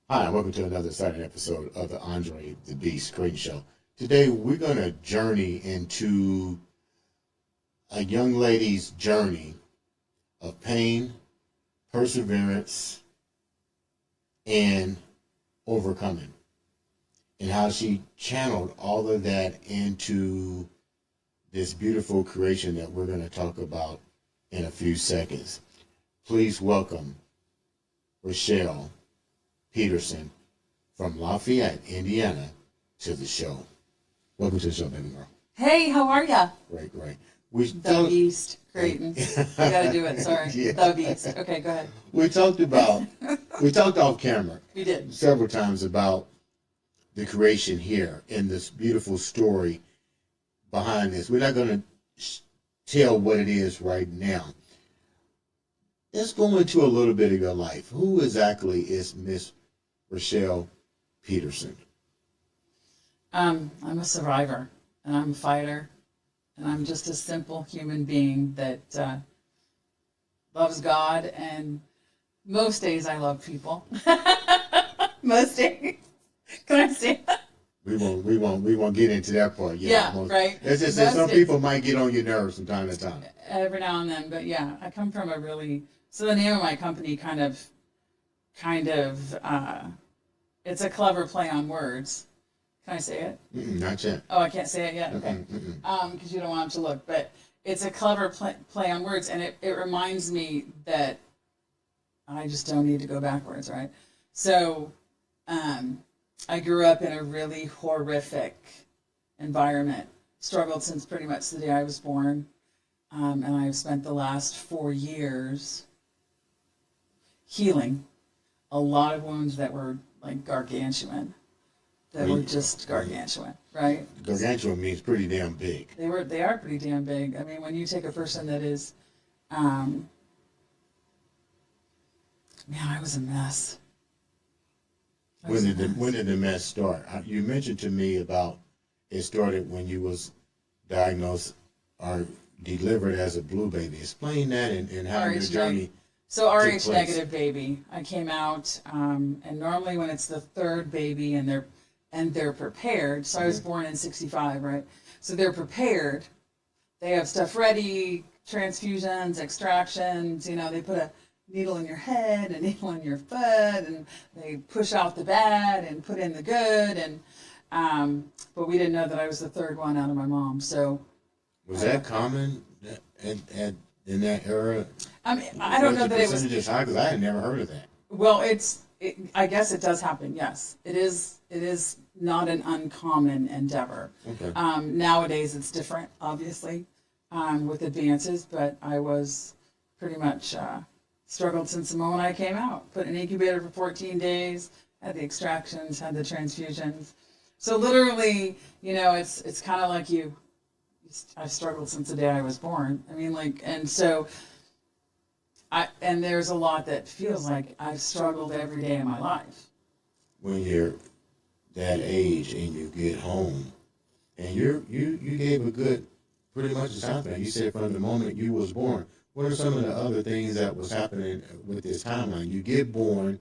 Hi, and welcome to another exciting episode of the Andre The Beast Crayton Show. Today, we're going to journey into a young lady's journey of pain, perseverance, and overcoming, and how she channeled all of that into this beautiful creation that we're going to talk about in a few seconds. Please welcome Richelle Peterson from Lafayette, Indiana, to the show. Welcome to the show, baby girl. Hey, how are ya? Great. The Beast Crayton. I gotta do it, sorry. Yeah. The Beast. Okay, go ahead. We talked off camera We did. several times about the creation here and this beautiful story behind this. We're not going to tell what it is right now. Let's go into a little bit of your life. Who exactly is Miss Richelle Peterson? I'm a survivor, and I'm a fighter, and I'm just a simple human being that loves God, and most days I love people. Most days. Can I say that? We won't get into that part yet. Yeah, right. It's just that some people might get on your nerves from time to time. Every now and then, but yeah, I come from a really, so the name of my company kind of, it's a clever play on words. Can I say it? Not yet. Oh, I can't say it yet? Okay. Because you don't want them to look. But it's a clever play on words, and it reminds me that I just don't need to go backwards, right? So I grew up in a really horrific environment, struggled since pretty much the day I was born, and I've spent the last 4 years healing a lot of wounds that were like gargantuan. That were just gargantuan, right? Gargantuan means pretty damn big. They are pretty damn big. I mean, when you take a person that is, man, I was a mess. When did the mess start? You mentioned to me about it started when you was diagnosed or delivered as a blue baby. Explain that and how your journey. So RH negative baby. I came out, and normally when it's the third baby and they're prepared. So I was born in '65, right? So they're prepared. They have stuff ready, transfusions, extractions. You know, they put a needle in your head, a needle in your foot, and they push out the bad and put in the good. And but we didn't know that I was the third one out of my mom. So was that common in that era? I mean, I don't know that it was. Percentages high, because I had never heard of that. Well, I guess it does happen. Yes, it is. It is not an uncommon endeavor. Okay. Nowadays, it's different, obviously, with advances. But I was pretty much struggled since the moment I came out. Put in an incubator for 14 days. Had the extractions. Had the transfusions. So literally, you know, it's kind of like you. I've struggled since the day I was born. I mean, like, and so. And there's a lot that feels like I've struggled every day of my life. When you're that age and you get home, and you gave a good, pretty much a timeline. You said from the moment you was born. What are some of the other things that was happening with this timeline? You get born,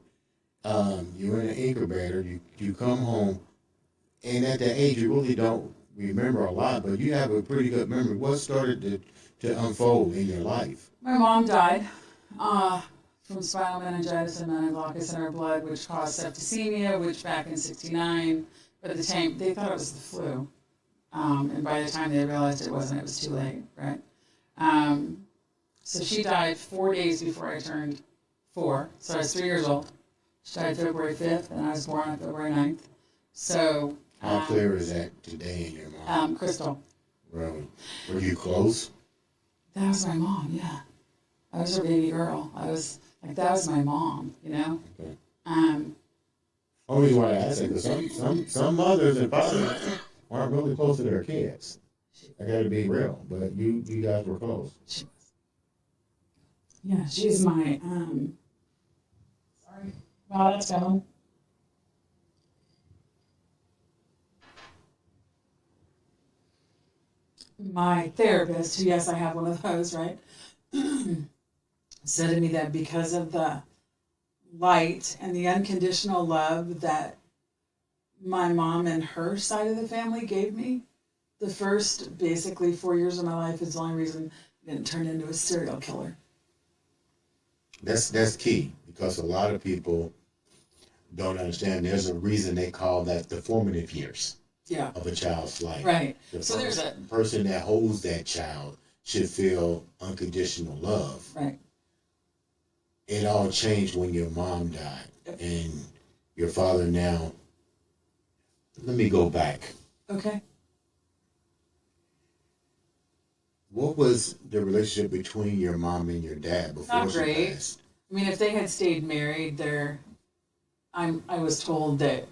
you're in an incubator, you come home, and at that age you really don't remember a lot, but you have a pretty good memory. What started to unfold in your life? My mom died. From spinal meningitis and meningitis in her blood, which caused septicemia, which back in '69, but at the time they thought it was the flu, and by the time they realized it wasn't, it was too late, right? So she died 4 days before I turned 4, so I was 3 years old. She died February 5th, and I was born on February 9th. So how clear is that today in your mind? Crystal. Really? Were you close? That was my mom, yeah. I was her baby girl. I was like, that was my mom, you know. Okay. Only reason why I ask it, because some mothers and fathers aren't really close to their kids. I got to be real, but you guys were close. She was. Yeah, she's my Sorry. Wow, that's going. My therapist, yes, I have one of those, right? Said to me that because of the light and the unconditional love that my mom and her side of the family gave me, the first basically 4 years of my life is the only reason I didn't turn into a serial killer. That's key, because a lot of people don't understand. There's a reason they call that the formative years of a child's life. Right. The So there's a person that holds that child should feel unconditional love. right. It all changed when your mom died, and your father now. Let me go back. Okay. What was the relationship between your mom and your dad before Not she great. passed? I mean, if they had stayed married, I was told that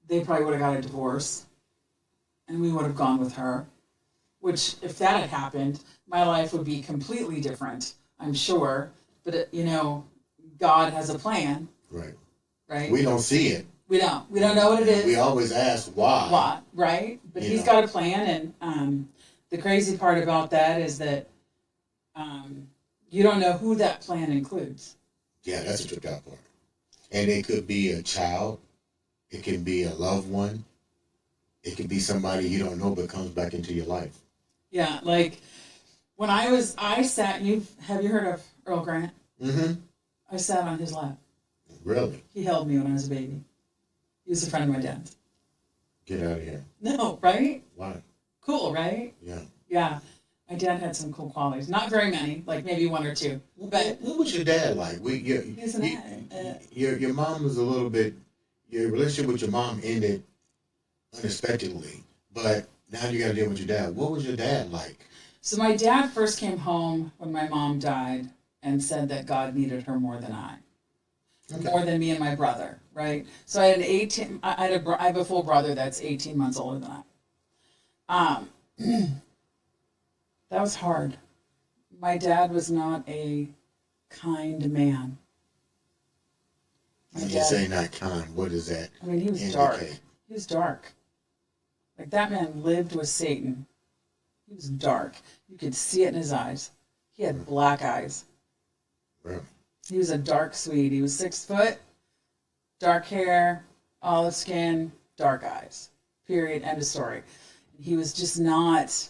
they probably would have got a divorce, and we would have gone with her. Which, if that had happened, my life would be completely different, I'm sure. But God has a plan, Right. right? We don't see it. We don't know what it is. We always ask why. Why, right? But he's got a plan, and the crazy part about that is that you don't know who that plan includes. Yeah, that's the tripped out part. And it could be a child. It can be a loved one. It could be somebody you don't know but comes back into your life. Yeah, like when I sat. Have you heard of Earl Grant? Mm-hmm. I sat on his lap. Really? He held me when I was a baby. He was a friend of my dad's. Get out of here. No, right? Why? Cool, right? Yeah. Yeah. My dad had some cool qualities. Not very many, like maybe one or two. But What was your dad like? he's an Your mom was a little bit. Your relationship with your mom ended unexpectedly, but now you got to deal with your dad. What was your dad like? So my dad first came home when my mom died and said that God needed her more than I. Okay. More than me and my brother, right? So I had I have a full brother that's 18 months older than I. That was hard. My dad was not a kind man. When you say not kind, what is that? I mean, he was indicate? dark. He was dark. Like, that man lived with Satan. He was dark. You could see it in his eyes. He had black eyes. Really? He was a dark Swede. He was 6 foot, dark hair, olive skin, dark eyes. Period. End of story. He was just not.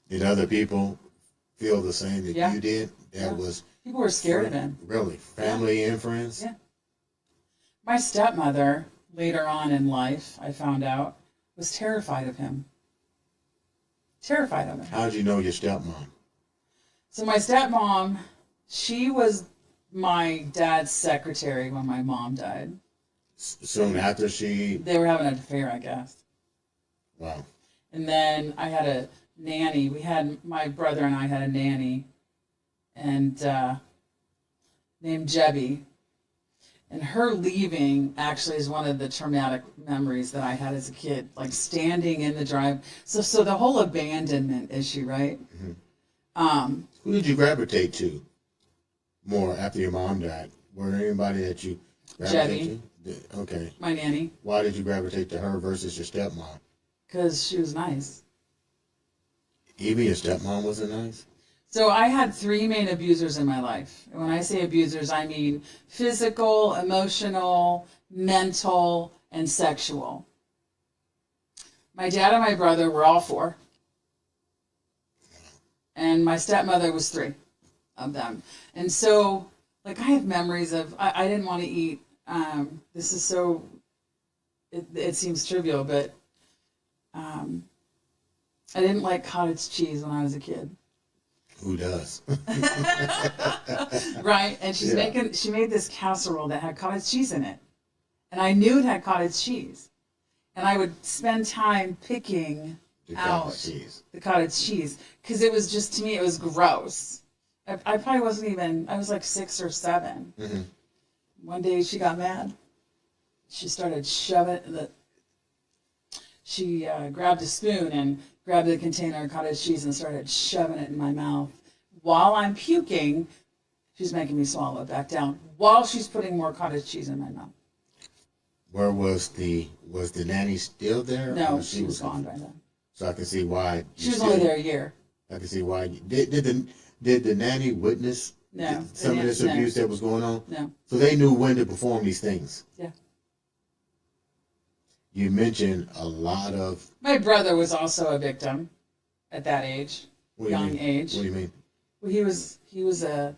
Did other people feel the same that you did? That was People were scared of him. Really? Family and friends? Yeah. My stepmother, later on in life, I found out, was terrified of him. Terrified of him. How did you know your stepmom? So my stepmom, she was my dad's secretary when my mom died. Soon after she... They were having an affair, I guess. Wow. And then I had a nanny. My brother and I had a nanny, and named Jebby. And her leaving actually is one of the traumatic memories that I had as a kid, like standing in the drive. So the whole abandonment issue, right? Mm-hmm. Who did you gravitate to more after your mom died? Were there anybody that you gravitated to? Okay. My nanny. Why did you gravitate to her versus your stepmom? Because she was nice. Even your stepmom wasn't nice? So I had 3 main abusers in my life. And when I say abusers, I mean physical, emotional, mental, and sexual. My dad and my brother were all 4. And my stepmother was 3 of them. And so, like, I have memories of, I didn't want to eat, this is so, it seems trivial, but I didn't like cottage cheese when I was a kid. Who does? Right, and she made this casserole that had cottage cheese in it. And I knew it had cottage cheese. And I would spend time picking out the cottage cheese. Because it was just, to me, it was gross. I probably wasn't even, I was like 6 or 7. Mm-hmm. One day she got mad. She started shoving she grabbed a spoon and grabbed a container of cottage cheese and started shoving it in my mouth. While I'm puking, she's making me swallow it back down while she's putting more cottage cheese in my mouth. Where was the nanny still there? No, she was gone by then. So I can see why. She was only there a year. I can see why. Did the nanny witness No. Some of this No. abuse that was going on? No. So they knew when to perform these things? Yeah. You mentioned a lot of... My brother was also a victim at that age, What do you young mean? age. What do you mean? Well, he was a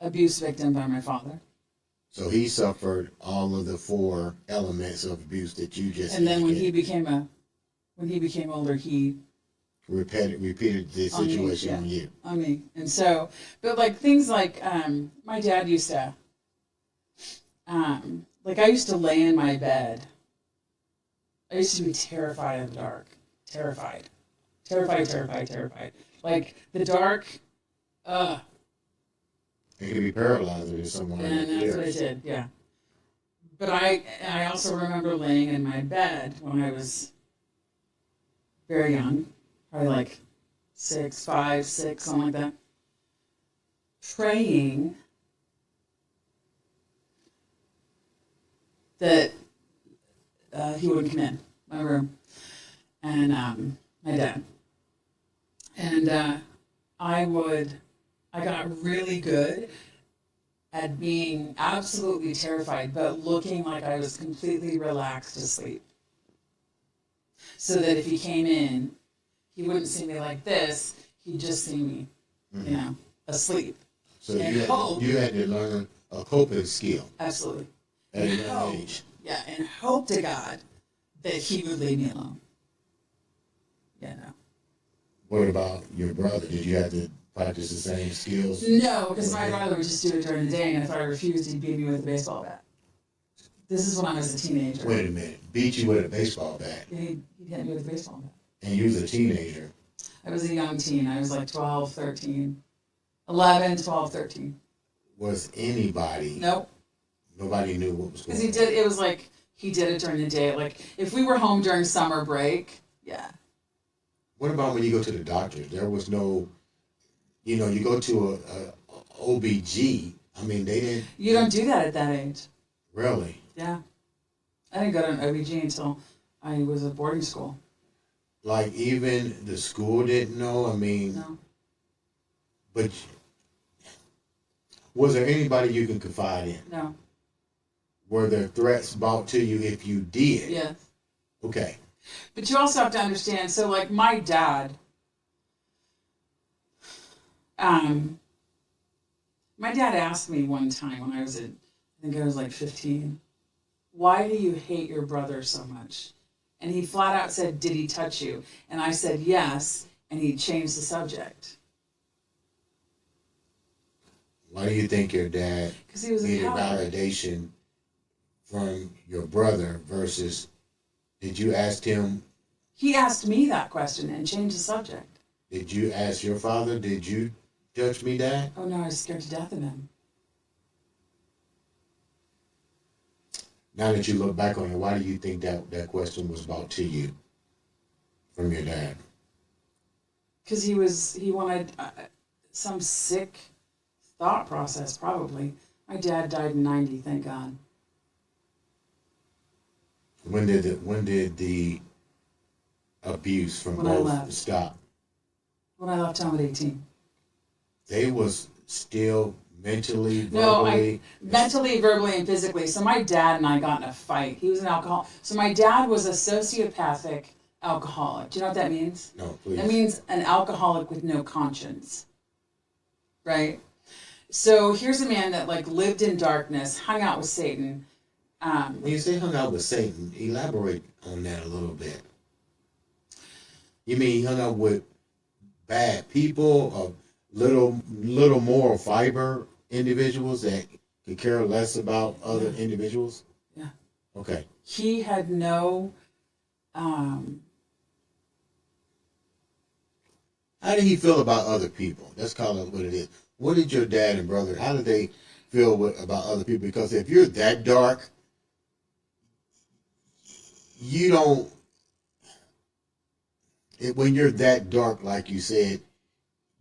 abuse victim by my father. So he suffered all of the 4 elements of abuse that you just And then when he indicated. became older, he repeated the On me, situation yeah. on you. on me. And so, but like things like, my dad used to, like I used to lay in my bed. I used to be terrified of the dark. Terrified. Like the dark, It could be paralyzing to someone. and that's what I did, yeah. But I also remember laying in my bed when I was very young, probably like 5, 6, something like that, praying that he wouldn't come in my room, and my dad. And I got really good at being absolutely terrified, but looking like I was completely relaxed asleep. So that if he came in, he wouldn't see me like this, he'd just see me, asleep. So And hope. you had to learn a coping skill Absolutely. at a And young hope. age. Yeah, and hope to God that he would leave me alone. Yeah, no. What about your brother? Did you have to practice the same skills? No, because my brother would just do it during the day, and if I refused, he'd beat me with a baseball bat. This is when I was a teenager. Wait a minute. Beat you with a baseball bat. He'd hit me with a baseball bat. And you was a teenager. I was a young teen. I was like 12, 13. 11, 12, 13. Was anybody... Nope. Nobody knew what was going Because on. it was like, he did it during the day. Like, if we were home during summer break, yeah. What about when you go to the doctor? There was no... You go to a OBG. I mean, they didn't... You don't do that at that age. Really? Yeah. I didn't go to an OBG until I was at boarding school. Like, even the school didn't know? I mean... No. But... Was there anybody you can confide in? No. Were there threats brought to you if you did? Yes. Okay. But you also have to understand, so like my dad, my dad asked me one time when I think I was like 15, why do you hate your brother so much? And he flat out said, did he touch you? And I said, yes, and he changed the subject. Why do you think your dad Because he was a needed coward. validation from your brother versus... Did you ask him... He asked me that question and changed the subject. Did you ask your father, did you judge me, Dad? Oh no, I was scared to death of him. Now that you look back on it, why do you think that question was brought to you from your dad? Because he wanted some sick thought process, probably. My dad died in 90, thank God. When did the abuse from When I both left. stop? When I left home at 18. They was still mentally, No, verbally... mentally, verbally, and physically. So my dad and I got in a fight. He was an alcoholic. So my dad was a sociopathic alcoholic. Do you know what that means? No, please. That means an alcoholic with no conscience. Right? So here's a man that like lived in darkness, hung out with Satan. When you say hung out with Satan, elaborate on that a little bit. You mean he hung out with bad people, or little moral fiber individuals that could care less about other individuals? Yeah. Okay. He had no How did he feel about other people? Let's call it what it is. What did your dad and brother, how did they feel about other people? Because if you're that dark, you don't... When you're that dark, like you said,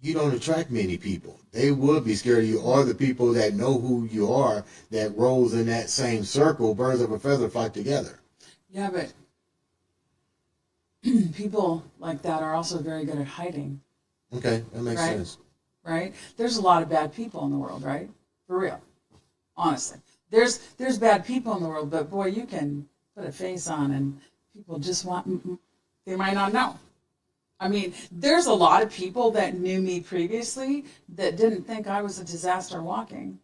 you don't attract many people. They would be scared of you, or the people that know who you are, that rolls in that same circle, birds of a feather flock together. Yeah, but people like that are also very good at hiding. Okay, that makes Right. sense. right? There's a lot of bad people in the world, right? For real. Honestly. There's bad people in the world, but boy, you can put a face on and people just want, they might not know. I mean, there's a lot of people that knew me previously that didn't think I was a disaster walking,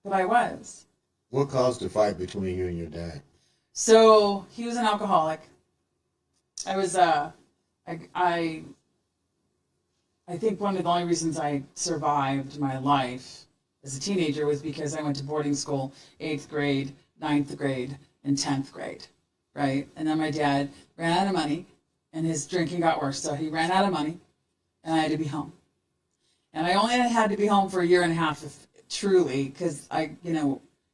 but I was. What caused the fight between you and your dad? So he was an alcoholic. I was, I think one of the only reasons I survived my life as a teenager was because I went to boarding school, 8th grade, 9th grade, and 10th grade, right? And then my dad ran out of money, and his drinking got worse. So he ran out of money, and I had to be home. And I only had to be home for a year and a half, truly, because I,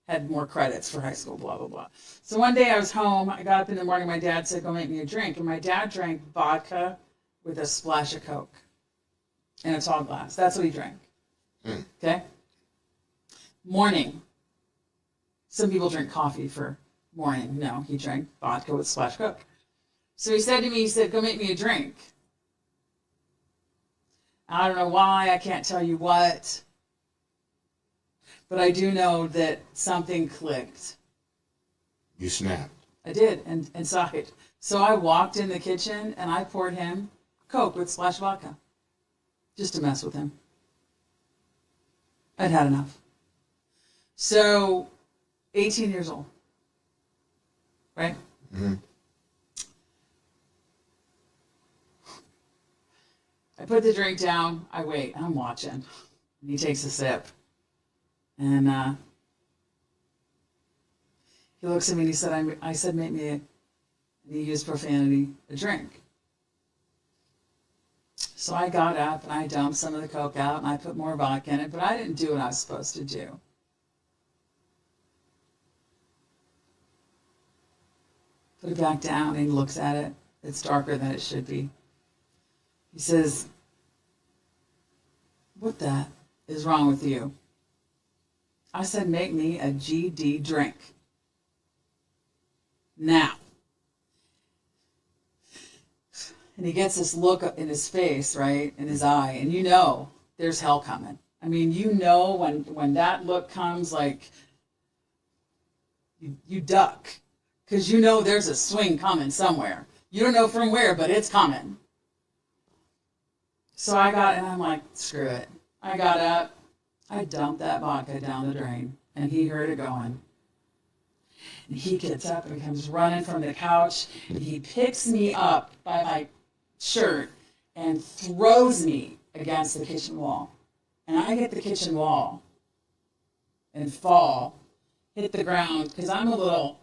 had more credits for high school, blah, blah, blah. So one day I was home. I got up in the morning. My dad said, go make me a drink. And my dad drank vodka with a splash of Coke in a tall glass. That's what he drank. Okay? Morning. Some people drink coffee for morning. No, he drank vodka with splash Coke. So he said to me, go make me a drink. I don't know why, I can't tell you what, but I do know that something clicked. You snapped. I did, and inside. So I walked in the kitchen and I poured him Coke with splash vodka, just to mess with him. I'd had enough. So, 18 years old, right? Mm-hmm. I put the drink down, I wait, I'm watching. And he takes a sip. And he looks at me and he said, I said, make me and he used profanity, a drink. So I got up and I dumped some of the Coke out and I put more vodka in it, but I didn't do what I was supposed to do. Put it back down and he looks at it. It's darker than it should be. He says, what the is wrong with you? I said, make me a GD drink. Now. And he gets this look in his face, right, in his eye, and you know there's hell coming. I mean, you know when that look comes, like, you duck, because you know there's a swing coming somewhere. You don't know from where, but it's coming. So I got, and I'm like, screw it. I got up, I dumped that vodka down the drain, and he heard it going. And he gets up and comes running from the couch, and he picks me up by my shirt and throws me against the kitchen wall. And I hit the kitchen wall and fall, hit the ground, because I'm a little,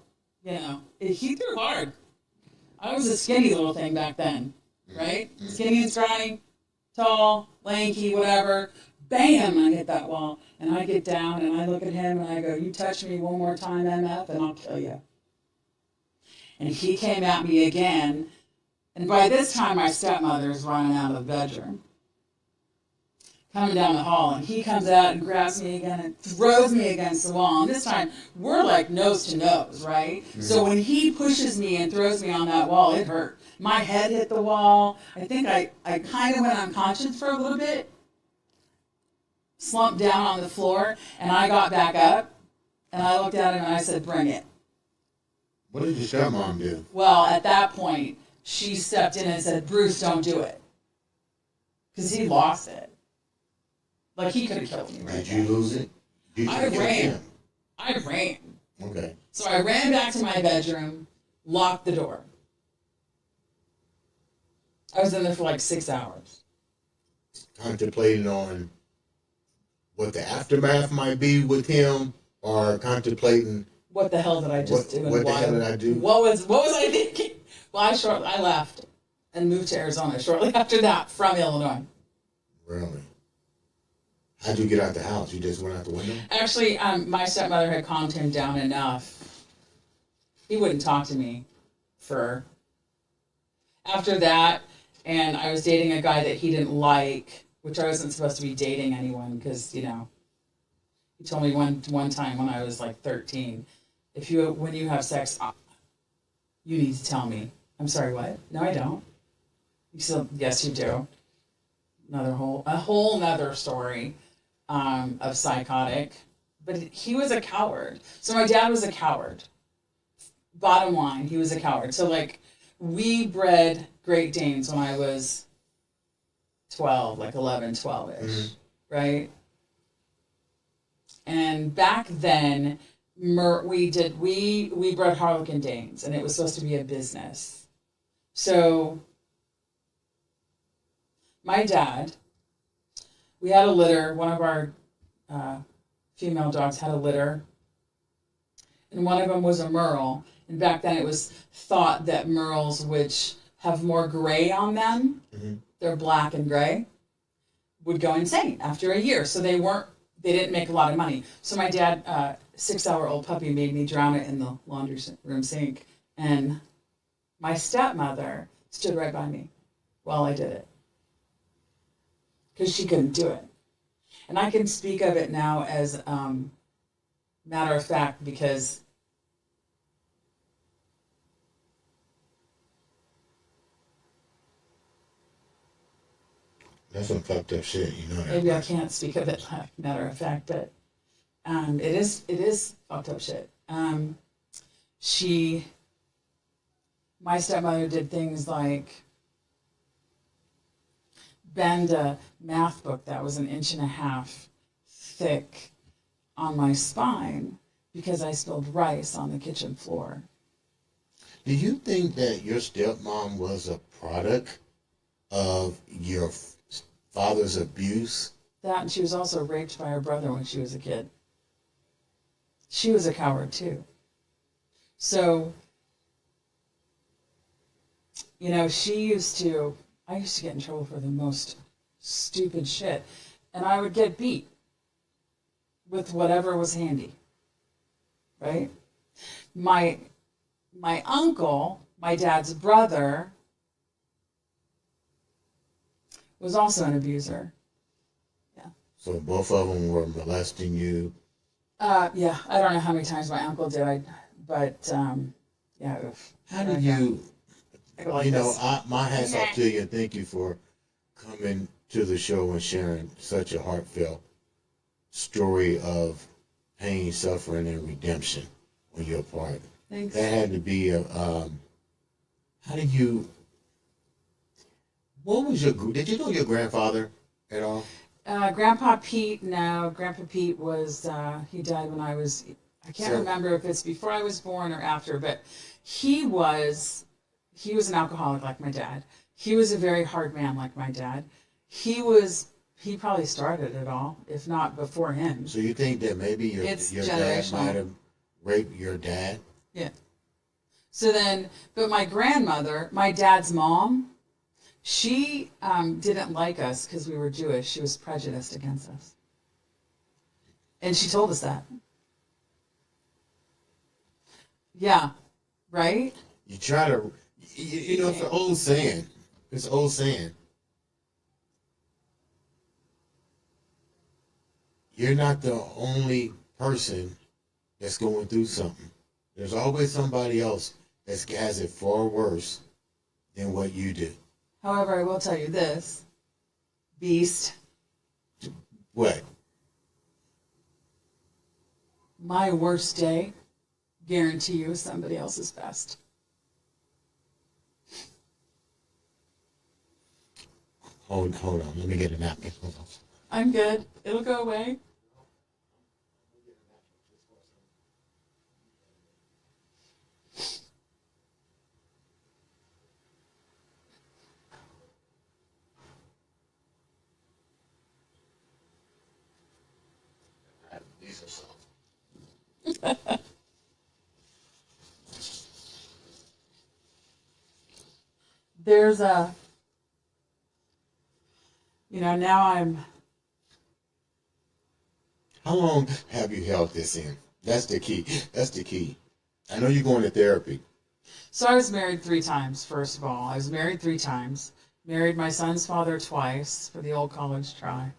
he threw hard. I was a skinny little thing back then, right? Skinny and scrawny, tall, lanky, whatever. Bam, I hit that wall. And I get down and I look at him and I go, you touch me one more time, MF, and I'll kill you. And he came at me again. And by this time, my stepmother's running out of the bedroom, coming down the hall. And he comes out and grabs me again and throws me against the wall. And this time, we're like nose to nose, right? Mm-hmm. So when he pushes me and throws me on that wall, it hurt. My head hit the wall. I think I kind of went unconscious for a little bit, slumped down on the floor, and I got back up. And I looked at him and I said, bring it. What did your stepmom do? Well, at that point, she stepped in and said, Bruce, don't do it. Because he lost it. Like, he could have killed me right Did you lose it? I ran. I ran. Okay. So I ran back to my bedroom, locked the door. I was in there for like 6 hours. Contemplating on what the aftermath might be with him, or contemplating what the hell did I just do? What the hell did I do? What was I thinking? Well, I left and moved to Arizona shortly after that from Illinois. Really? How'd you get out the house? You just went out the window? Actually, my stepmother had calmed him down enough. He wouldn't talk to me after that, and I was dating a guy that he didn't like, which I wasn't supposed to be dating anyone because, he told me one time when I was like 13, when you have sex, you need to tell me. I'm sorry, what? No, I don't. He said, yes, you do. a whole nother story of psychotic. But he was a coward. So my dad was a coward. Bottom line, he was a coward. So like we bred Great Danes when I was 12, like 11, 12-ish, right? And back then, we bred Harlequin Danes, and it was supposed to be a business. So my dad, we had a litter. One of our female dogs had a litter, and one of them was a Merle. And back then, it was thought that Merles, which have more gray on them, they're black and gray, would go insane after a year. So they didn't make a lot of money. So my dad, 6-hour-old puppy, made me drown it in the laundry room sink. And my stepmother stood right by me while I did it. Because she couldn't do it. And I can speak of it now as matter of fact because That's some fucked up shit, you know that. maybe I can't speak of it like matter of fact, but it is fucked up shit. My stepmother did things like bend a math book that was 1.5 inches thick on my spine because I spilled rice on the kitchen floor. Do you think that your stepmom was a product of your father's abuse? That, and she was also raped by her brother when she was a kid. She was a coward too. So, you know, I used to get in trouble for the most stupid shit. And I would get beat with whatever was handy. Right? My uncle, my dad's brother, was also an abuser. Yeah. So both of them were molesting you? Yeah, I don't know how many times my uncle did, but yeah. How did you, like my hat's off to you and thank you for coming to the show and sharing such a heartfelt story of pain, suffering, and redemption on your part. Thanks. That had to be how did you, did you know your grandfather at all? Grandpa Pete, no. Grandpa Pete was, he died when I can't remember if it's before I was born or after, but he was an alcoholic like my dad. He was a very hard man like my dad. He probably started it all, if not before him. So you think that maybe your dad might have raped your dad? Yeah. So then, but my grandmother, my dad's mom, she didn't like us because we were Jewish. She was prejudiced against us. And she told us that. Yeah. Right? You try to, it's an old saying. It's an old saying. You're not the only person that's going through something. There's always somebody else that has it far worse than what you do. However, I will tell you this, Beast. What? My worst day, guarantee you, is somebody else's best. Hold on. Let me get a napkin. Hold on. I'm good. It'll go away. These are soft. There's now I'm. How long have you held this in? That's the key. That's the key. I know you're going to therapy. So I was married 3 times, first of all. I was married 3 times. Married my son's father twice for the old college try.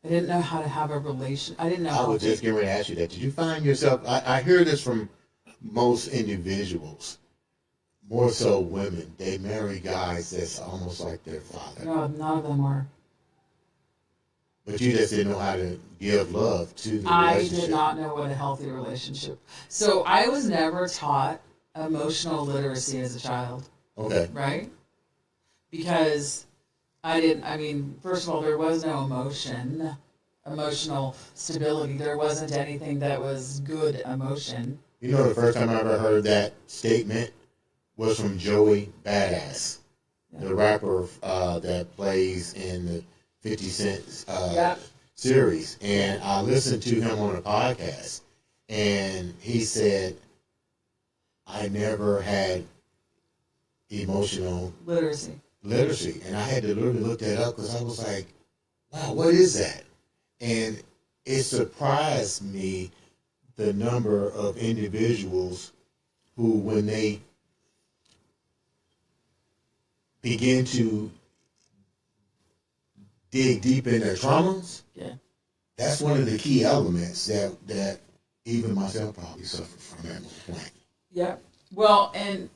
I didn't know how to have a relation. I didn't know. I was just getting ready to ask you that. Did you find yourself? I hear this from most individuals, more so women. They marry guys that's almost like their father. No, none of them were. But you just didn't know how to give love to the I relationship. did not know what a healthy relationship. So I was never taught emotional literacy as a child, Okay. right? Because I mean, first of all, there was no emotional stability. There wasn't anything that was good emotion. You know, the first time I ever heard that statement was from Joey Badass, the rapper that plays in the 50 Cent series. And I listened to him on a podcast, and he said, I never had emotional Literacy. And I had to literally look that up because I was like, wow, what is that? And it surprised me the number of individuals who, when they begin to dig deep in their traumas, that's one of the key elements that even myself probably suffered from at one point. Yep. Well, and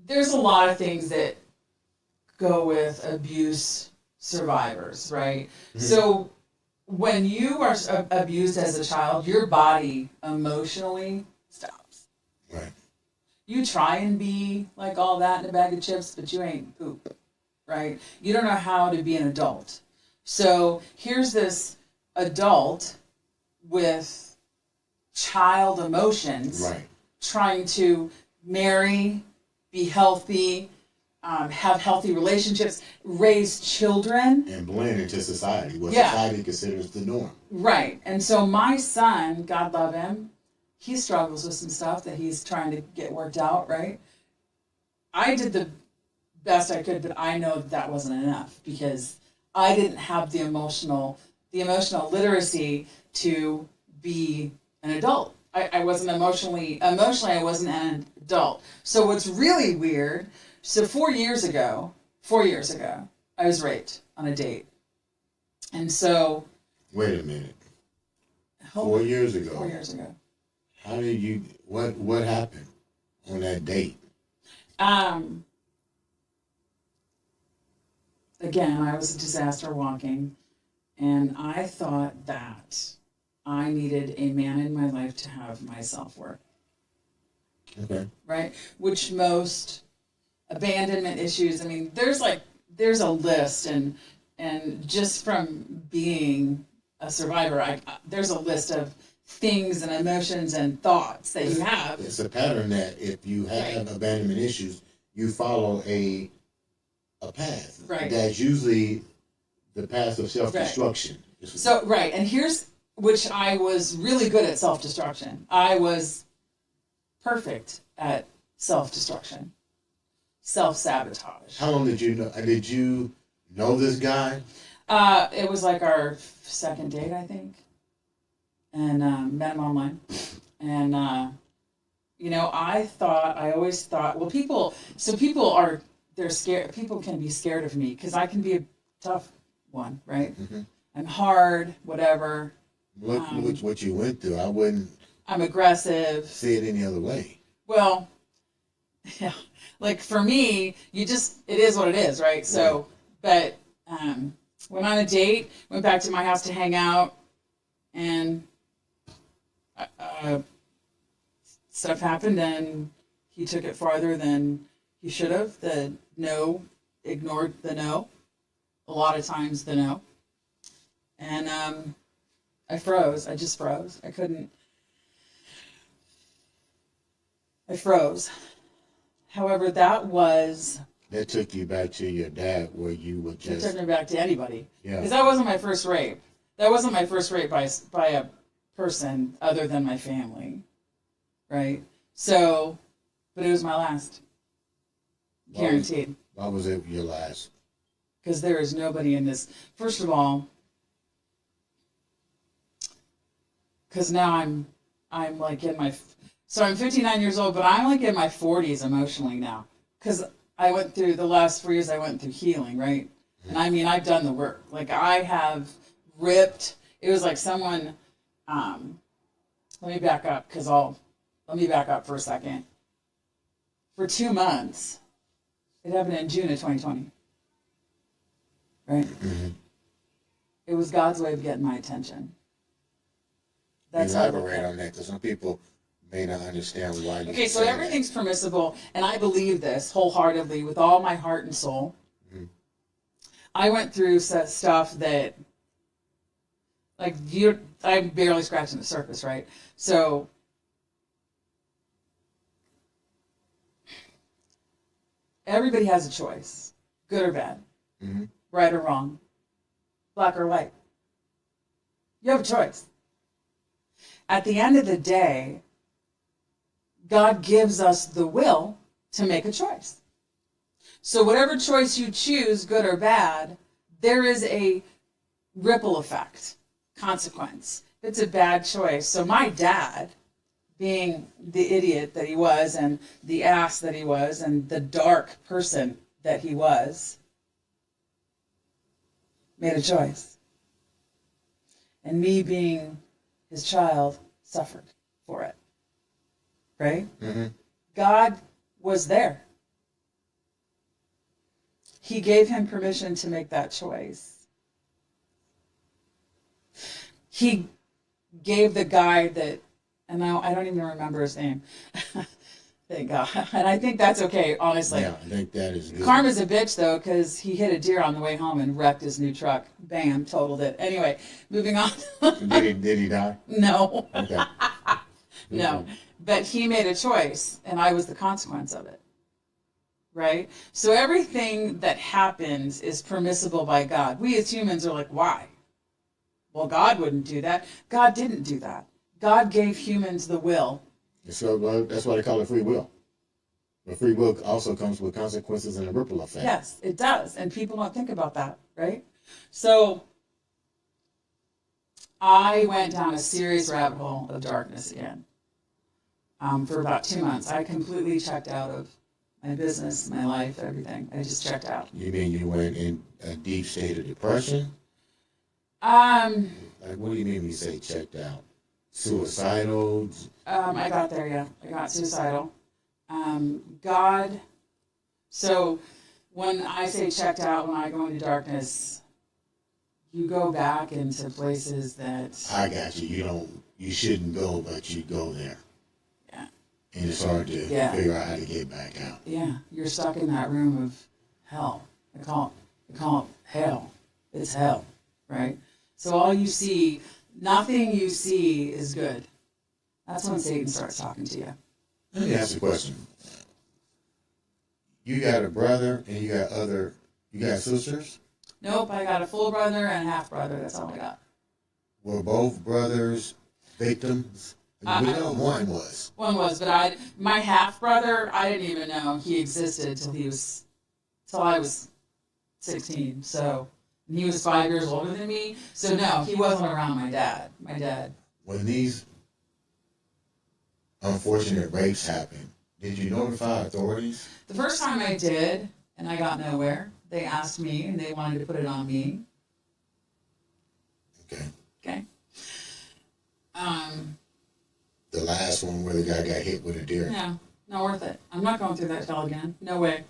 there's a lot of things that go with abuse survivors, right? Mm-hmm. So when you are abused as a child, your body emotionally stops. Right. You try and be like all that in a bag of chips, but you ain't poop, right? You don't know how to be an adult. So here's this adult with child emotions, right, trying to marry, be healthy, have healthy relationships, raise children. And blend into society, what society considers the norm. Right. And so my son, God love him, he struggles with some stuff that he's trying to get worked out, right? I did the best I could, but I know that wasn't enough because I didn't have the emotional literacy to be an adult. I wasn't emotionally I wasn't an adult. So what's really weird, so 4 years ago, I was raped on a date. And so wait a minute. 4 years ago. 4 years ago. How did you what happened on that date? Again, I was a disaster walking, and I thought that I needed a man in my life to have my self-worth. Okay. Right? Which most abandonment issues, I mean, there's a list, and just from being a survivor, there's a list of things and emotions and thoughts that you have. It's a pattern that if you have abandonment issues, you follow a path. Right. That's usually the path of self-destruction. Right. So, right. And which I was really good at self-destruction. I was perfect at self-destruction, self-sabotage. How long did you know? Did you know this guy? It was like our second date, I think. And met him online. And, I always thought, well, they're scared. People can be scared of me because I can be a tough one, right? Mm-hmm. I'm hard, whatever. Look what you went through. I wouldn't. I'm aggressive. See it any other way. Well, yeah. Like for me, it is what it is, right? So, but went on a date, went back to my house to hang out, and stuff happened, and he took it farther than he should have. The no, ignored the no. A lot of times the no. And I froze. I just froze. I couldn't. I froze. However, that took you back to your dad, where you were just. It took me back to anybody. Yeah. Because that wasn't my first rape. That wasn't my first rape by a person other than my family, right? So, but it was my last. Guaranteed. Why was it your last? Because there is nobody in this. First of all, because now I'm like in my. So I'm 59 years old, but I'm like in my 40s emotionally now. Because I went through the last 4 years. I went through healing, right? And I mean, I've done the work. Like I have ripped. It was like someone. Let me back up let me back up for a second. For 2 months, it happened in June of 2020. Right? Mm-hmm. It was God's way of getting my attention. That's how I look Elaborate at it. on that, because some people may not understand why you Okay, so say everything's permissible, and I believe this wholeheartedly with all my heart and soul. Mhm. I went through stuff that, like, I'm barely scratching the surface, right? So, everybody has a choice, good or bad, Mm-hmm. right or wrong, black or white. You have a choice. At the end of the day, God gives us the will to make a choice. So whatever choice you choose, good or bad, there is a ripple effect, consequence. It's a bad choice. So my dad, being the idiot that he was and the ass that he was and the dark person that he was, made a choice. And me being his child suffered for it. Right? Mm-hmm. God was there. He gave him permission to make that choice. He gave the guy that, and now I don't even remember his name. Thank God. And I think that's okay, honestly. Yeah, I think that is good. Karma's a bitch, though, because he hit a deer on the way home and wrecked his new truck. Bam, totaled it. Anyway, moving on. Did he die? No. Okay. No. But he made a choice, and I was the consequence of it. Right? So everything that happens is permissible by God. We as humans are like, why? Well, God wouldn't do that. God didn't do that. God gave humans the will. So that's why they call it free will. But free will also comes with consequences and a ripple effect. Yes, it does. And people don't think about that, right? So I went down a serious rabbit hole of darkness again. For about 2 months. I completely checked out of my business, my life, everything. I just checked out. You mean you went in a deep state of depression? Like, what do you mean when you say checked out? Suicidal? I got there, yeah. I got suicidal. God, so when I say checked out, when I go into darkness, you go back into places that... I got you. You shouldn't go, but you go there. Yeah. And it's hard to figure out how to get back out. Yeah, you're stuck in that room of hell. I call it hell. It's hell, right? So all you see, nothing you see is good. That's when Satan starts talking to you. Let me ask you a question. You got a brother and you got sisters? Nope, I got a full brother and a half brother. That's all I got. Were both brothers victims? We know one was. One was, but my half brother, I didn't even know he existed till I was 16. So he was 5 years older than me. So no, he wasn't around my dad. When these unfortunate rapes happened, did you notify authorities? The first time I did, and I got nowhere. They asked me, and they wanted to put it on me. Okay. The last one where the guy got hit with a deer. Yeah, not worth it. I'm not going through that hell again. No way.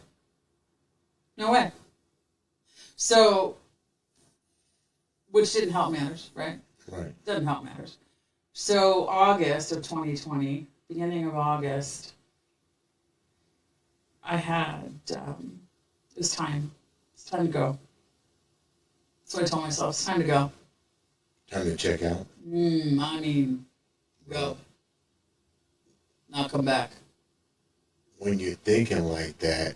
No way. So, which didn't help matters, right? Right. Doesn't help matters. So, August of 2020, beginning of August, I had, it was time. It's time to go. That's what I told myself. It's time to go. Time to check out. Go. Not come back. When you're thinking like that,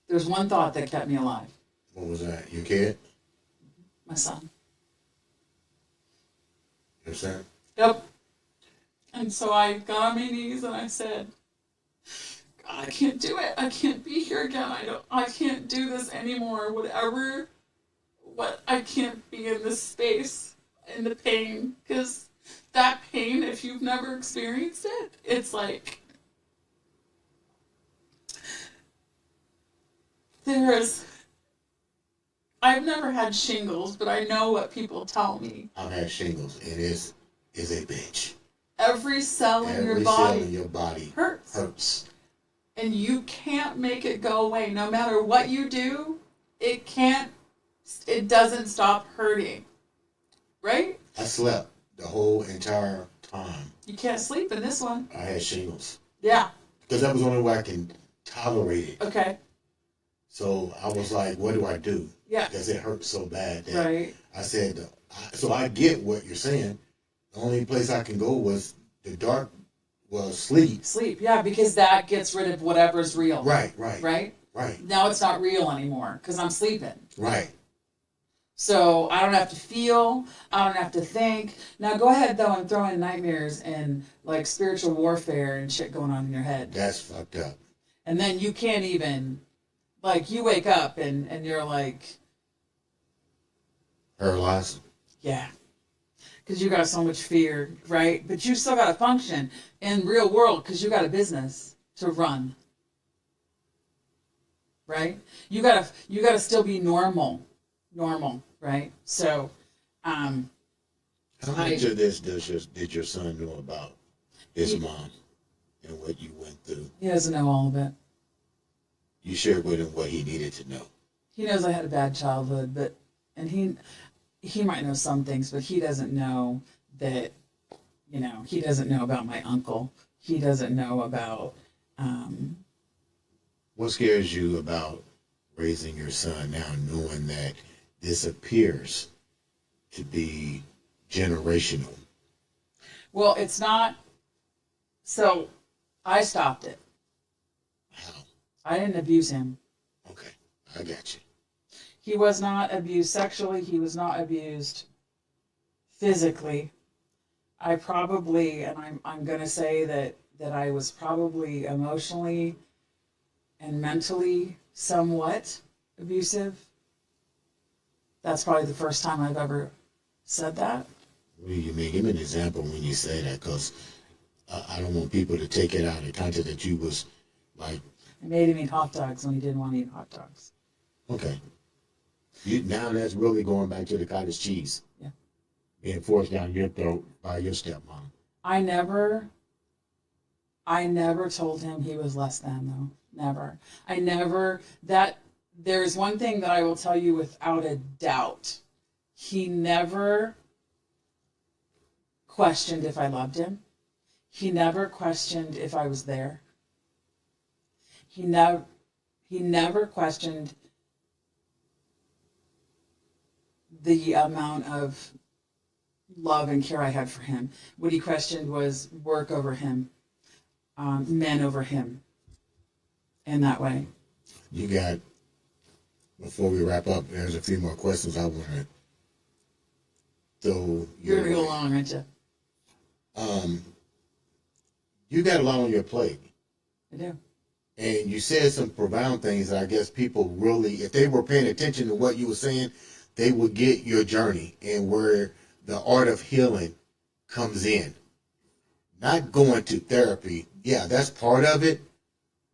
There's one thought that kept me alive. what was that? Your kid? My son. Your son? Yep. And so I got on my knees and I said, God, I can't do it. I can't be here again. I can't do this anymore. I can't be in this space, in the pain, because that pain, if you've never experienced it, it's like, I've never had shingles, but I know what people tell me. I've had shingles. It is a bitch. Every cell in your Every body cell in your body hurts. And you can't make it go away. No matter what you do, it can't it doesn't stop hurting. Right? I slept the whole entire time. You can't sleep in this one. I had shingles. Yeah. Because that was the only way I can tolerate it. Okay. So I was like, what do I do? Yeah. Because it hurt so bad that Right. I said, so I get what you're saying. The only place I can go was the dark, was sleep. Sleep. Yeah, because that gets rid of whatever's real. Right. Right? Right. Now it's not real anymore because I'm sleeping. Right. So I don't have to feel. I don't have to think. Now go ahead though and throw in nightmares and like spiritual warfare and shit going on in your head. That's fucked up. And then you can't even, like, you wake up and you're like, Paralyzed. yeah. Because you got so much fear, right? But you still got to function in real world because you got a business to run, right? You gotta still be normal, right? So, How much of this did your son know about his mom and what you went through? he doesn't know all of it. You shared with him what he needed to know. He knows I had a bad childhood, and he might know some things, but he doesn't know that, he doesn't know about my uncle. He doesn't know about, What scares you about raising your son now, knowing that this appears to be generational? well, it's not, so I stopped it. How? I didn't abuse him. Okay, I got you. He was not abused sexually. He was not abused physically. I probably, and I'm going to say that I was probably emotionally and mentally somewhat abusive. That's probably the first time I've ever said that. What do you mean? Give me an example when you say that, because I don't want people to take it out of context that you was like, I made him eat hot dogs when he didn't want to eat hot dogs. okay. Now that's really going back to the cottage cheese. Yeah. Being forced down your throat by your stepmom. I never told him he was less than, though. Never. There's one thing that I will tell you without a doubt. He never questioned if I loved him. He never questioned if I was there. He never questioned the amount of love and care I had for him. What he questioned was work over him, men over him, in that way. You got, before we wrap up, there's a few more questions I want to throw. You're going to go long, aren't you? You got a lot on your plate. I do. And you said some profound things that I guess people really, if they were paying attention to what you were saying, they would get your journey and where the art of healing comes in. Not going to therapy, yeah, that's part of it,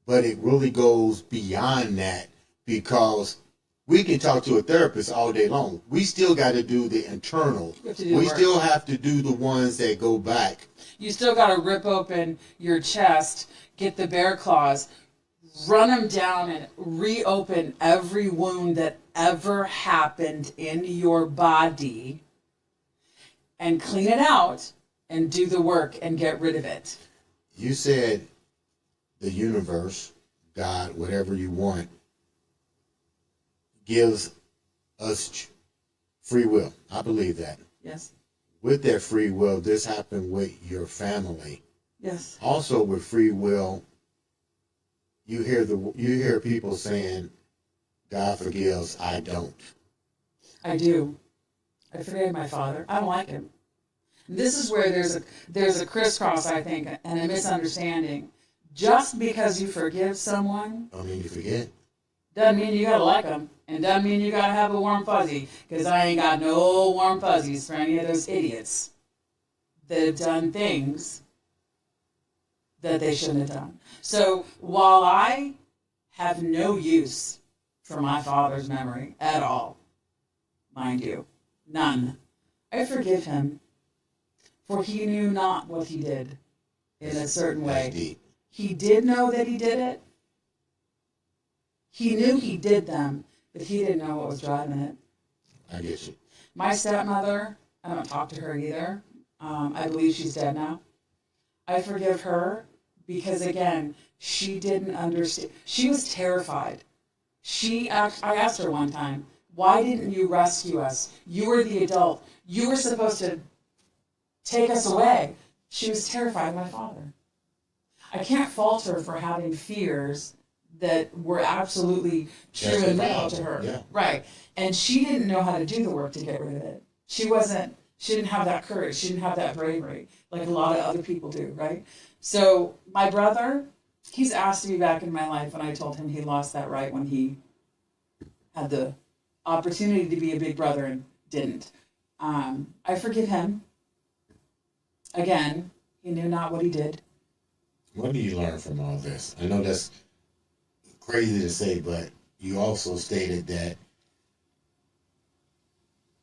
but it really goes beyond that, because we can talk to a therapist all day long. We still got to do the internal. We still have to do the ones that go back. You still got to rip open your chest, get the bear claws, run them down and reopen every wound that ever happened in your body and clean it out and do the work and get rid of it. You said the universe, God, whatever you want, gives us free will. I believe that. Yes. With that free will, this happened with your family. Yes. Also with free will, you hear people saying, God forgives, I don't. I do. I forgave my father. I don't like him. This is where there's a crisscross, I think, and a misunderstanding. Just because you forgive someone I mean, you forget. doesn't mean you gotta like them, and doesn't mean you gotta have a warm fuzzy, because I ain't got no warm fuzzies for any of those idiots that have done things that they shouldn't have done. So while I have no use for my father's memory at all, mind you, none, I forgive him, for he knew not what he did in a certain way. He did know that he did it. He knew he did them, but he didn't know what was driving it. I get you. My stepmother, I don't talk to her either. I believe she's dead now. I forgive her because, again, she didn't understand. She was terrified. I asked her one time, why didn't you rescue us? You were the adult. You were supposed to take us away. She was terrified of my father. I can't fault her for having fears that were absolutely true and real to her. Yeah. Right. And she didn't know how to do the work to get rid of it. She didn't have that courage. She didn't have that bravery like a lot of other people do, right? So my brother, he's asked to be back in my life, and I told him he lost that right when he had the opportunity to be a big brother and didn't. I forgive him. Again, he knew not what he did. What do you learn from all this? I know that's crazy to say, but you also stated that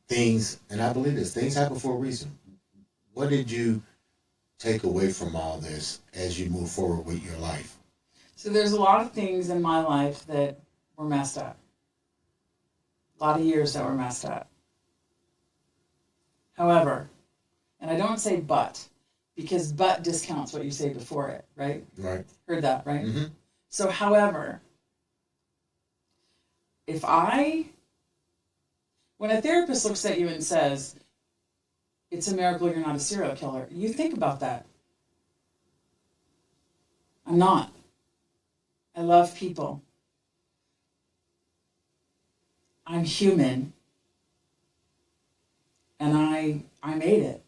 things, and I believe this, things happen for a reason. What did you take away from all this as you move forward with your life? So there's a lot of things in my life that were messed up. A lot of years that were messed up. However, and I don't say but, because but discounts what you say before it, right? Right. Heard that, right? Mm-hmm. So, however, when a therapist looks at you and says, it's a miracle you're not a serial killer, you think about that. I'm not. I love people. I'm human. And I made it.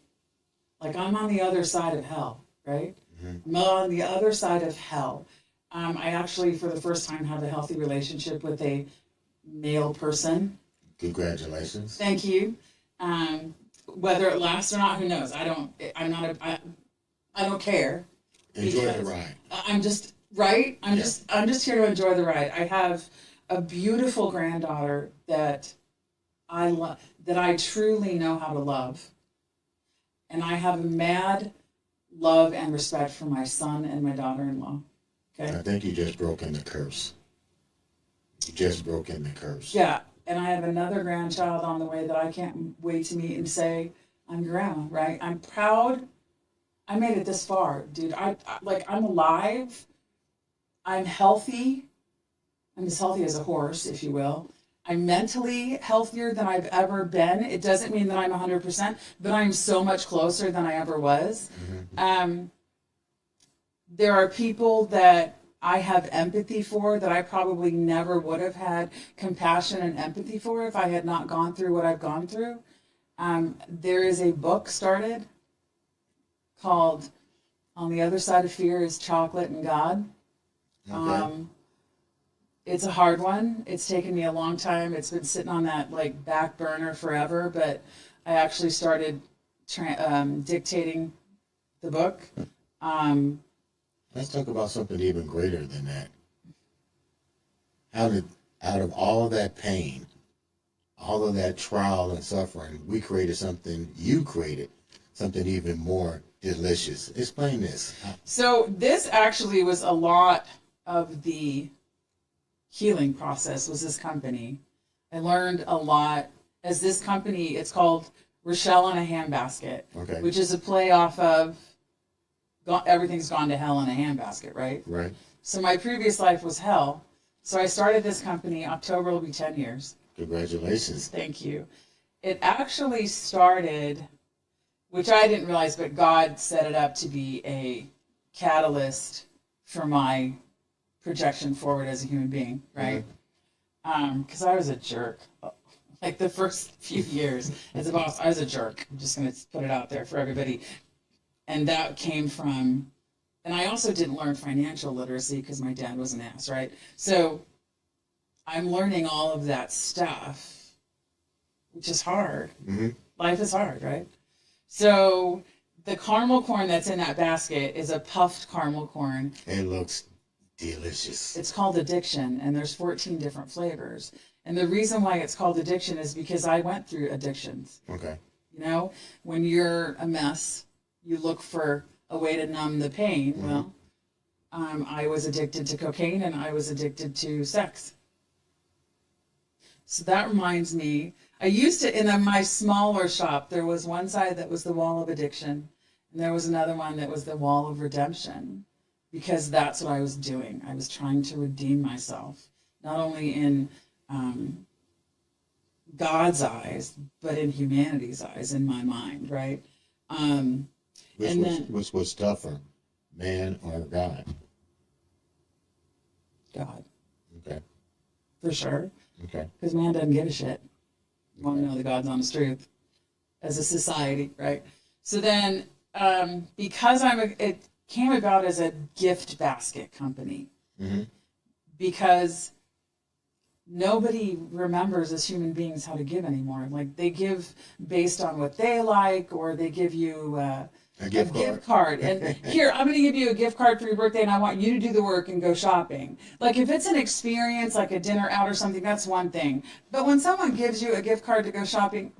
Like, I'm on the other side of hell, right? Mm-hmm. I'm on the other side of hell. I actually, for the first time, have a healthy relationship with a male person. Congratulations. Thank you. Whether it lasts or not, who knows? I don't care. Enjoy the ride. I'm just right. I'm just here to enjoy the ride. I have a beautiful granddaughter that I love, that I truly know how to love, and I have a mad love and respect for my son and my daughter-in-law. Okay. I think you just broke in the curse. You just broke in the curse. Yeah. And I have another grandchild on the way that I can't wait to meet and say, I'm grandma, right? I'm proud. I made it this far, dude. I'm alive. I'm healthy. I'm as healthy as a horse, if you will. I'm mentally healthier than I've ever been. It doesn't mean that I'm 100%, but I'm so much closer than I ever was. Mm-hmm. There are people that I have empathy for that I probably never would have had compassion and empathy for if I had not gone through what I've gone through. There is a book started called On the Other Side of Fear is Chocolate and God. Okay. It's a hard one. It's taken me a long time. It's been sitting on that back burner forever, but I actually started dictating the book. Let's talk about something even greater than that. Out of all of that pain, all of that trial and suffering, you created something even more delicious. Explain this. So this actually was a lot of the healing process was this company. I learned a lot as this company, it's called Richelle in a Handbasket, okay, which is a play off of Everything's Gone to Hell in a Handbasket, right? Right. So my previous life was hell. So I started this company. October will be 10 years. Congratulations. Thank you. It actually started, which I didn't realize, but God set it up to be a catalyst for my projection forward as a human being, right? Because I was a jerk. Like the first few years as a boss, I was a jerk. I'm just going to put it out there for everybody. And that came from, and I also didn't learn financial literacy because my dad was an ass, right? So I'm learning all of that stuff, which is hard. Mm-hmm. Life is hard, right? So the caramel corn that's in that basket is a puffed caramel corn. It looks delicious. It's called Addiction, and there's 14 different flavors. And the reason why it's called Addiction is because I went through addictions. Okay. You know, when you're a mess, you look for a way to numb the pain. Mm-hmm. Well, I was addicted to cocaine and I was addicted to sex. So that reminds me, I used to, in my smaller shop, there was one side that was the wall of addiction, and there was another one that was the wall of redemption, because that's what I was doing. I was trying to redeem myself, not only in God's eyes, but in humanity's eyes, in my mind, right? Which was tougher, man or God? God, Okay. for sure, Okay. because man doesn't give a shit. You want to know the God's honest truth as a society, right? So then, because it came about as a gift basket company, Mm-hmm. because nobody remembers as human beings how to give anymore. Like, they give based on what they like, or they give you a gift card. And here, I'm going to give you a gift card for your birthday, and I want you to do the work and go shopping. Like, if it's an experience, like a dinner out or something, that's one thing. But when someone gives you a gift card to go shopping,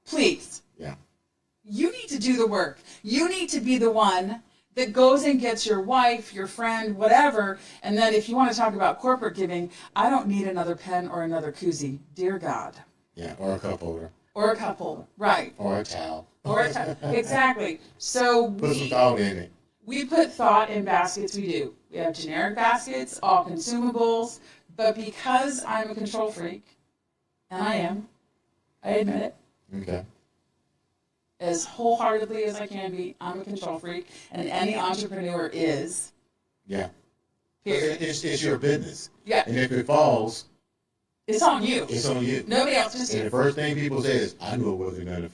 please, Yeah. you need to do the work. You need to be the one that goes and gets your wife, your friend, whatever. And then if you want to talk about corporate giving, I don't need another pen or another koozie. Dear God. Yeah, or a cup holder. Or a couple, right. Or a towel. Exactly. So Put some thought in it. we put thought in baskets. We do. We have generic baskets, all consumables. But because I'm a control freak, and I admit it, Okay. as wholeheartedly as I can be, I'm a control freak, and any entrepreneur is. Yeah. Period. It's your business. Yeah. And if it falls, It's on you. it's on you. Nobody else, just And you. the first thing people say is, I knew it wasn't going to.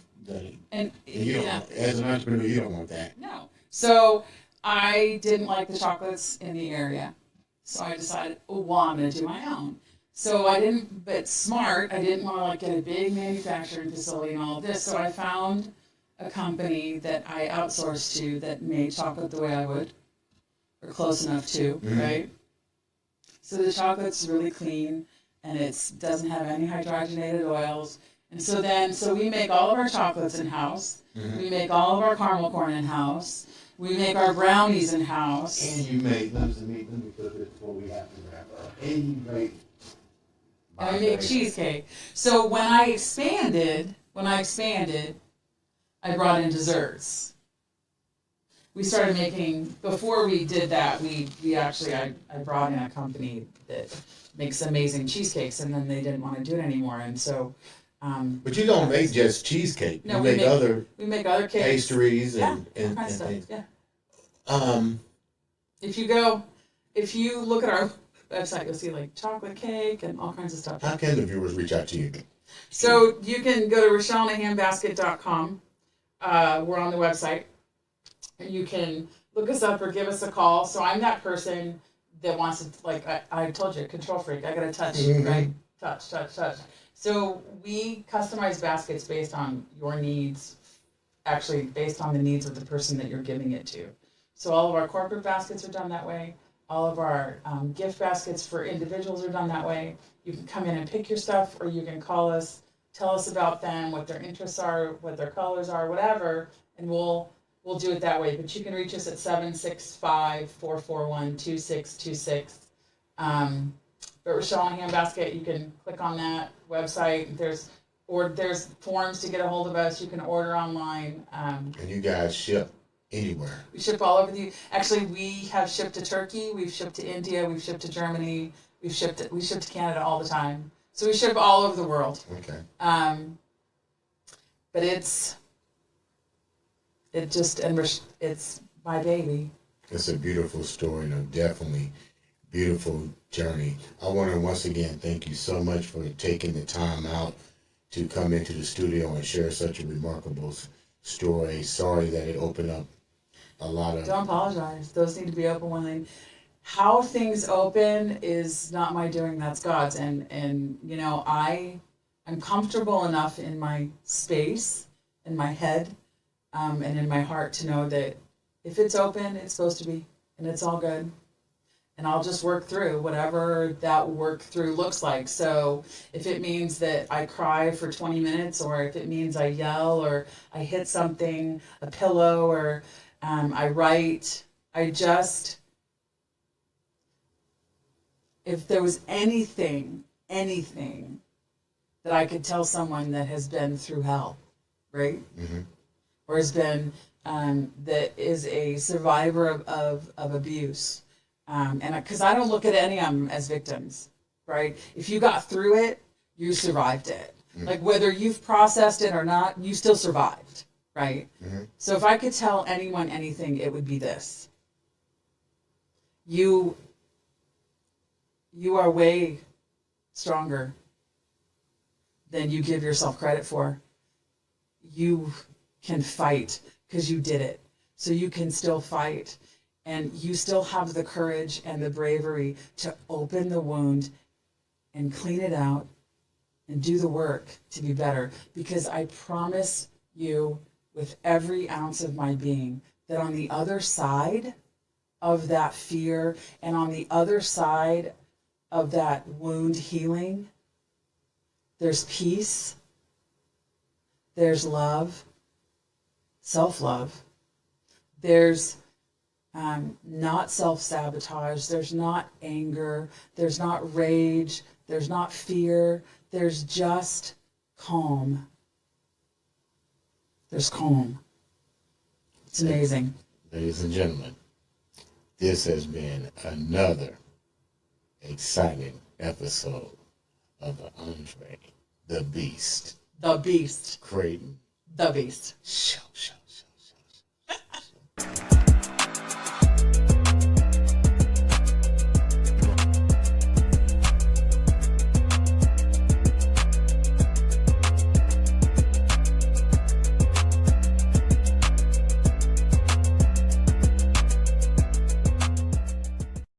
And You don't, yeah. as an entrepreneur, you don't want that. No. So I didn't like the chocolates in the area. So I decided, oh, well, I'm going to do my own. So I didn't, but smart, I didn't want to like get a big manufacturing facility and all of this. So I found a company that I outsourced to that made chocolate the way I would, or close enough to, right? So the chocolate's really clean, and it doesn't have any hydrogenated oils. And so we make all of our chocolates in-house. We make all of our caramel corn in-house. We make our brownies in-house. And you made, let me put this before we have to wrap up. And you made. And we make cheesecake. So when I expanded, I brought in desserts. We started making, before we did that, I brought in a company that makes amazing cheesecakes, and then they didn't want to do it anymore. And so, But you don't make just cheesecake. No, you we make other make other cakes. pastries Yeah, and all kinds of things. stuff. Yeah. If you look at our website, you'll see like chocolate cake and all kinds of stuff. How can the viewers reach out to you? So you can go to RichelleNahanBasket.com. We're on the website. You can look us up or give us a call. So I'm that person that wants to, like I told you, control freak. I got to touch, right? Touch. So we customize baskets based on your needs, actually based on the needs of the person that you're giving it to. So all of our corporate baskets are done that way. All of our gift baskets for individuals are done that way. You can come in and pick your stuff, or you can call us, tell us about them, what their interests are, what their colors are, whatever, and we'll do it that way. But you can reach us at 765-441-2626. But Richelle Hand Basket, you can click on that website. There's forms to get a hold of us. You can order online. And you guys ship anywhere. We ship all over actually, we have shipped to Turkey, we've shipped to India, we've shipped to Germany, we ship to Canada all the time. So we ship all over the world. Okay. But it's my baby. It's a beautiful story and a definitely beautiful journey. I want to once again thank you so much for taking the time out to come into the studio and share such a remarkable story. Sorry that it opened up a lot of... Don't apologize. Those need to be open when they... How things open is not my doing, that's God's. And you know, I'm comfortable enough in my space, in my head, and in my heart to know that if it's open, it's supposed to be, and it's all good. And I'll just work through whatever that work through looks like. So if it means that I cry for 20 minutes, or if it means I yell, or I hit something, a pillow, or I write, if there was anything that I could tell someone that has been through hell, right? Or has been, that is a survivor of abuse. And because I don't look at any of them as victims, right? If you got through it, you survived it. Like whether you've processed it or not, you still survived, right? So if I could tell anyone anything, it would be this. You are way stronger than you give yourself credit for. You can fight because you did it. So you can still fight. And you still have the courage and the bravery to open the wound and clean it out and do the work to be better. Because I promise you with every ounce of my being that on the other side of that fear and on the other side of that wound healing, there's peace, there's love, self-love, there's not self-sabotage, there's not anger, there's not rage, there's not fear, there's just calm. There's calm. It's amazing. Ladies and gentlemen, this has been another exciting episode of the Andre The Beast The Beast. Crayton The Beast. Show.